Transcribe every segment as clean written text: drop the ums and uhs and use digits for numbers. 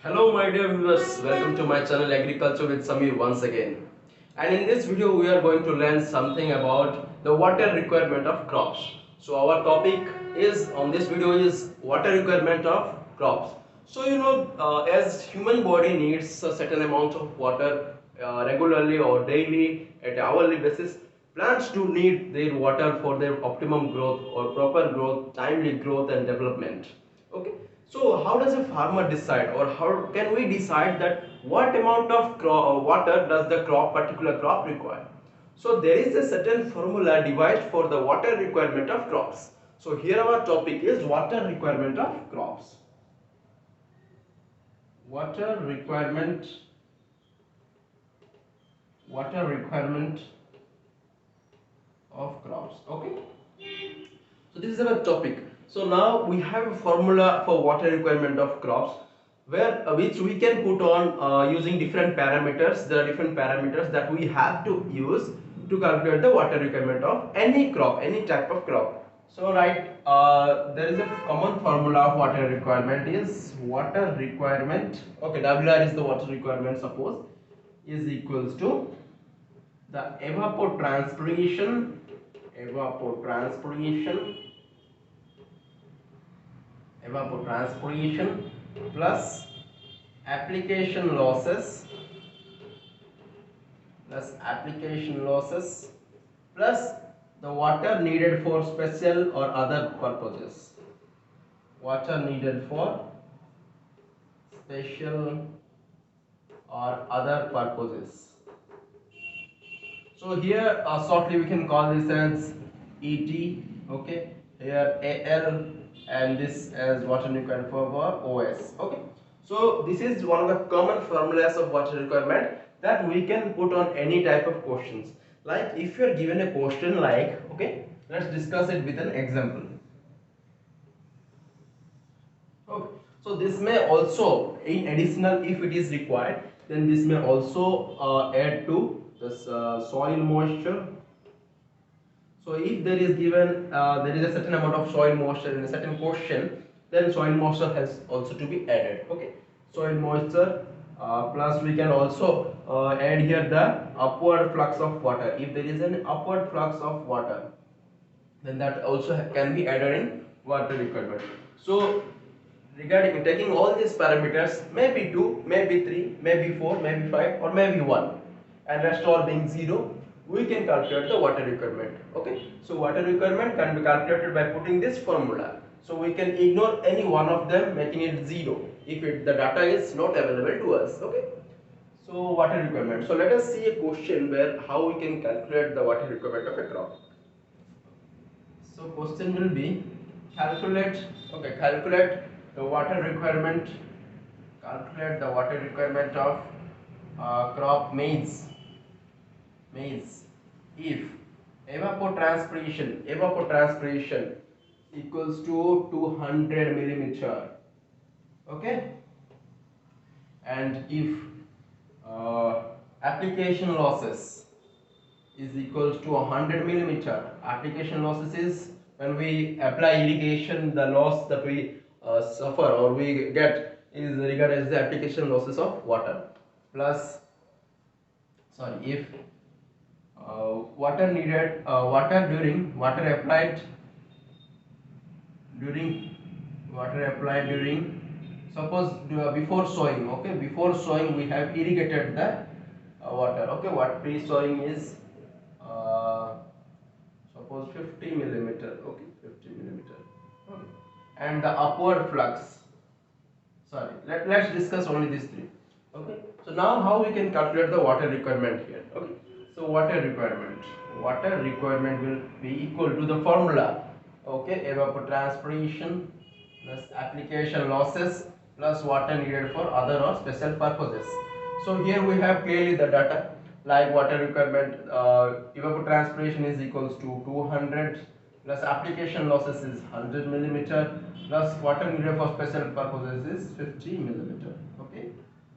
Hello my dear viewers, welcome to my channel Agriculture with Samir once again. And in this video we are going to learn something about the water requirement of crops. So our topic is on this video is water requirement of crops. So as human body needs a certain amount of water regularly or daily at hourly basis, plants do need their water for their optimum growth or proper growth, timely growth and development. Okay, so how does a farmer decide, or how can we decide that what amount of water does the particular crop require? So there is a certain formula devised for the water requirement of crops. So here our topic is water requirement of crops. Water requirement, water requirement of crops. Okay. So this is our topic. So now we have a formula for water requirement of crops, where which we can put on using different parameters. There are different parameters that we have to use to calculate the water requirement of any crop, any type of crop. So there is a common formula of water requirement is water requirement. Okay, WR is the water requirement. Suppose is equals to the evapotranspiration evapotranspiration plus application losses plus the water needed for special or other purposes, water needed for special or other purposes. So here shortly we can call this as ET. Okay, here AL and this as water requirement for OS. Okay, so this is one of the common formulas of water requirement that we can put on any type of questions. Like if you are given a question like, okay, let's discuss it with an example. Okay, so this may also, in additional, if it is required, then this may also add to this soil moisture. So if there is given there is a certain amount of soil moisture in a certain question, then soil moisture has also to be added. Okay, soil moisture plus we can also add here the upward flux of water. If there is an upward flux of water, then that also can be added in water requirement. So regarding taking all these parameters, maybe 2, maybe 3, maybe 4, maybe 5 or maybe 1, and rest all being 0, we can calculate the water requirement. Okay, so water requirement can be calculated by putting this formula. So we can ignore any one of them, making it 0 if the data is not available to us. Okay, so water requirement. So let us see a question where how we can calculate the water requirement of a crop. So question will be calculate the water requirement, of crop maize if evapotranspiration equals to 200 millimeter. Okay, and if uh, application losses is equals to 100 millimeter. Application losses is when we apply irrigation, the loss that we suffer or we get is regarded as the application losses of water. Plus, sorry, if during water applied during, suppose before sowing. Okay, before sowing we have irrigated the water. Okay, what pre-sowing is uh, suppose 50 millimeter. Okay, 50 millimeter. Okay, and the upward flux, sorry, let's discuss only these three. Okay, so now how we can calculate the water requirement here. Okay, so water requirement will be equal to the formula. Okay, evapotranspiration plus application losses plus water needed for other or special purposes. So here we have clearly the data, like water requirement, evapotranspiration is equals to 200 plus application losses is 100 millimeter plus water needed for special purposes is 50 millimeter. Okay,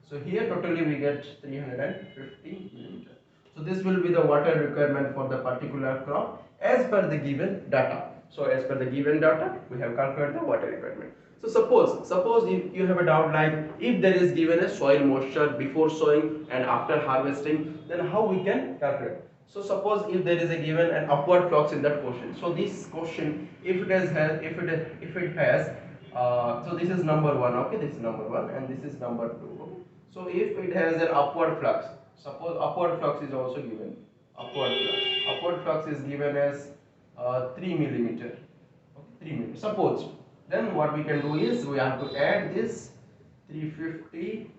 so here totally we get 350 millimeter. So this will be the water requirement for the particular crop as per the given data. So as per the given data, we have calculated the water requirement. So suppose if you have a doubt like if there is given a soil moisture before sowing and after harvesting, then how we can calculate? So suppose if there is a given an upward flux in that question. So this question, if it has if it has so this is number one, okay, this is number one and this is number two, okay. So if it has an upward flux, suppose upward flux is also given, upward flux is given as 3 millimeter, okay, 3 millimeter. Suppose, then what we can do is we have to add this 350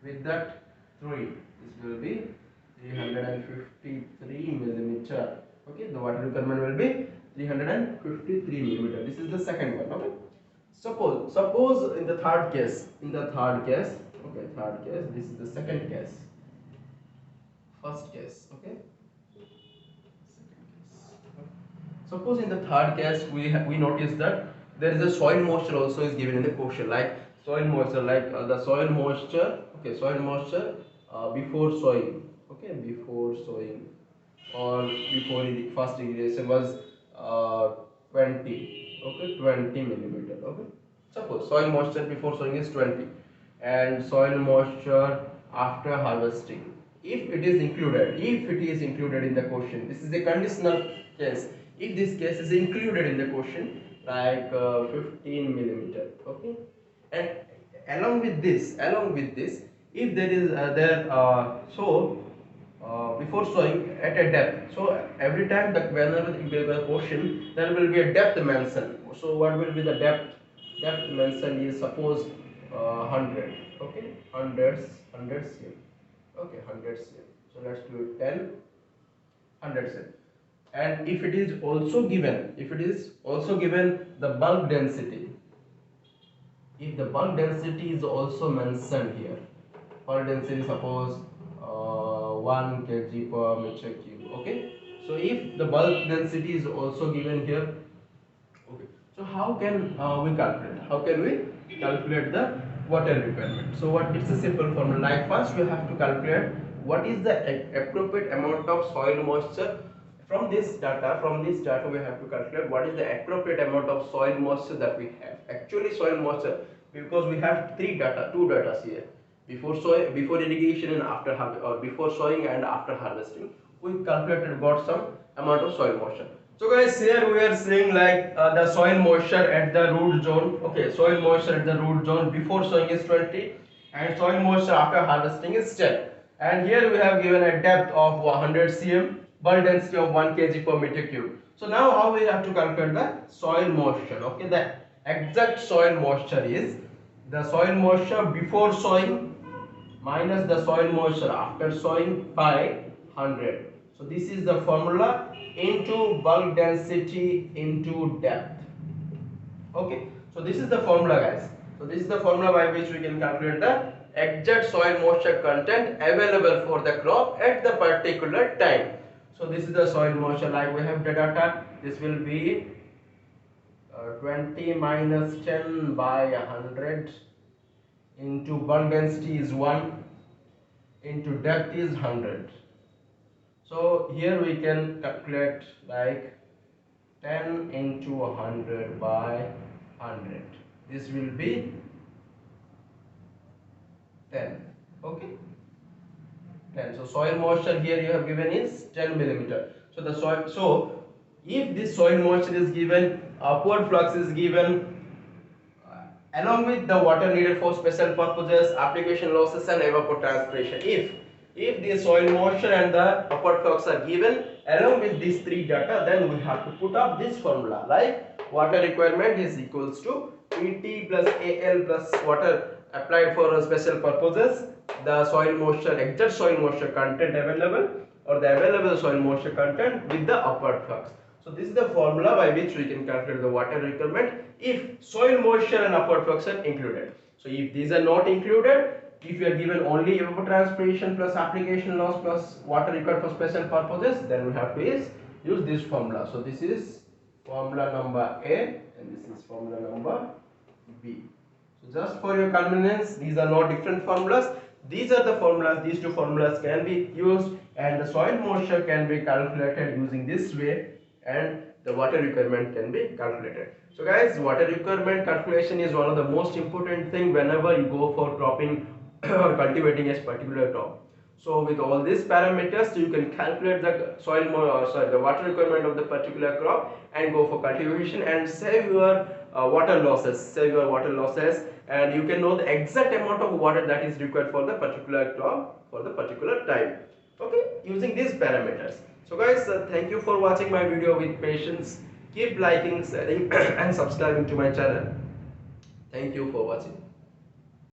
with that 3. This will be 353 millimeter. Okay, the water requirement will be 353 millimeter. This is the second one. Okay. Suppose in the third case, okay, third case. This is the second case. First case, okay. Suppose in the third case we notice that there is a soil moisture also is given in the question, like soil moisture, like the soil moisture, okay, soil moisture before sowing, okay, before sowing or before first irrigation was 20, okay, 20 millimeter, okay. Suppose soil moisture before sowing is 20 and soil moisture after harvesting, if it is included in the question, this is a conditional case. If this case is included in the question, like 15 millimeter, okay, and along with this, if there is before sowing at a depth, so every time that whenever you get a question, there will be a depth mentioned. So what will be the depth mentioned is suppose 100, okay, 100 cm, okay, 100 cm. So let's do it 10, 100 cm. And if it is also given the bulk density, if the bulk density is also mentioned here, bulk density suppose 1 kg per meter cube, okay. So if the bulk density is also given here, okay, so how can we calculate the water requirement? So what, it's a simple formula, like first we have to calculate what is the appropriate amount of soil moisture. From this data we have to calculate what is the appropriate amount of soil moisture that we have. Actually soil moisture, because we have two data here, before irrigation and after or before sowing and after harvesting, we calculated got some amount of soil moisture. So guys, here we are seeing like the soil moisture at the root zone, okay, soil moisture at the root zone before sowing is 20 and soil moisture after harvesting is 10, and here we have given a depth of 100 cm, bulk density of 1 kg per meter cube. So now how we have to calculate the soil moisture, okay. The exact soil moisture is the soil moisture before sowing minus the soil moisture after sowing by 100. So this is the formula, into bulk density into depth, okay. So this is the formula guys. So this is the formula by which we can calculate the exact soil moisture content available for the crop at the particular time. So this is the soil moisture, like we have the data, this will be 20 minus 10 by 100 into bulk density is 1 into depth is 100. So here we can calculate like 10 into 100 by 100. This will be 10, okay, 10. So soil moisture here you have given is 10 millimeter. So the soil, so if this soil moisture is given, upward flux is given, along with the water needed for special purposes, application losses and evapotranspiration. If the soil moisture and the upward flux are given along with these three data, then we have to put up this formula, like water requirement is equals to Et plus Al plus water applied for special purposes, the soil moisture, exact soil moisture content available or the available soil moisture content with the upward flux. So this is the formula by which we can calculate the water requirement if soil moisture and upward flux are included. So if these are not included, if you are given only evapotranspiration plus application loss plus water required for special purposes, then we have to use this formula. So this is formula number A and this is formula number B. So just for your convenience, these are not different formulas. These are the formulas, these two formulas can be used and the soil moisture can be calculated using this way and the water requirement can be calculated. So guys, water requirement calculation is one of the most important thing whenever you go for cropping or cultivating a particular crop. So with all these parameters, you can calculate the the water requirement of the particular crop and go for cultivation and save your water losses, and you can know the exact amount of water that is required for the particular crop for the particular time. Okay, using these parameters. So guys, thank you for watching my video with patience. Keep liking, sharing and subscribing to my channel. Thank you for watching.